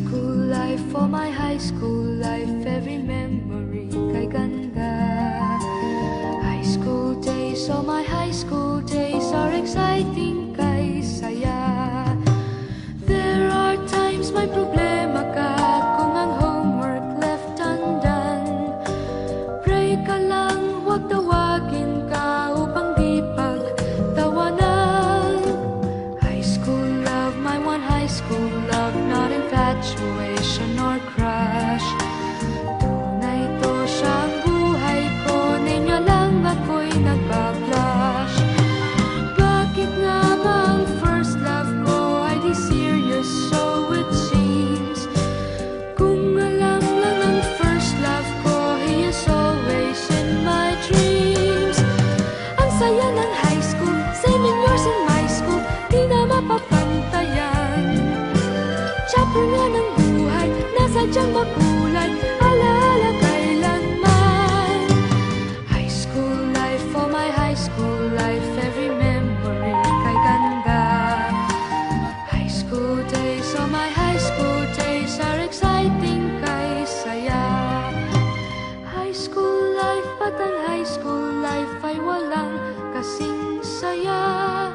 school life, for my high school life, every memory kay ganda. High school days, oh my high school days are exciting kay saya. There are times may problema ka kung ang homework left undone. Pray ka lang, huwag tawagin ka upang di pagtawanan. High school love, my one high school love, not infatuation or crush. Tunay to siyang buhay ko, niya lang ako'y nagbablush. Bakit nga ba ang first love ko ay di serious, so it seems? Kung alam lang ang first love ko, he is always in my dreams. Ang saya ng high school, 7 years in my school, di na mapapantayan. Chapter nga ng buhay, nasadyang makulay, alaala kailanman. High school life, for my high school life, every memory kay ganda. High school days, oh my high school days are exciting kay saya. High school life, but ang high school life ay walang kasing saya.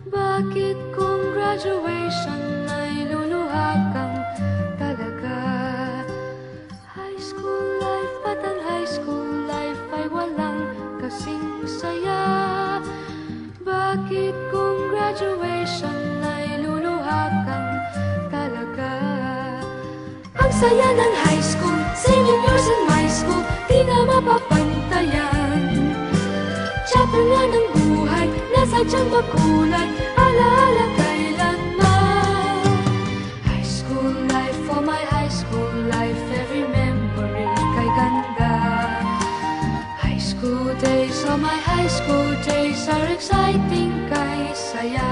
Bakit kung graduation ay luluha kang talaga? High school life, but ang high school life ay walang kasing saya. Bakit kung graduation ay luluha kang talaga? Ang saya ng high school, 7 years in my school, di na mapapantayan. Chapter nga ng buhay, nasadyang makulay, alaala kailanman. High school life, for my high school life, every memory kay ganda. High school days, oh my high school days are exciting kay saya.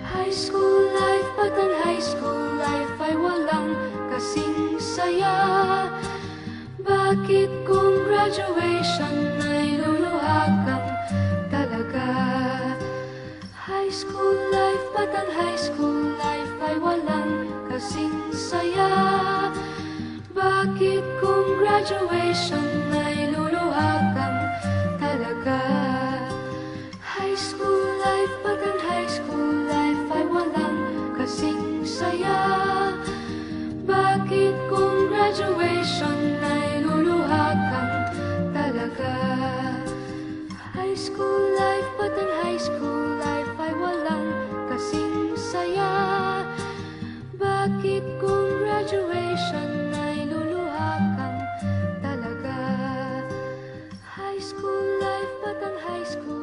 High school life, but ang high school life ay walang kasing saya. Bakit kung graduation ay luluha kang talaga? High school life, but ang high school life ay walang kasing saya. Bakit kung graduation ay luluha kang talaga? High school life, but ang high school life ay walang kasing saya. Bakit kung graduation ay luluha kang talaga? High school life, but ang high school life ay walang kasing saya. Bakit kung graduation ay luluha kang talaga? High school life, but ang high school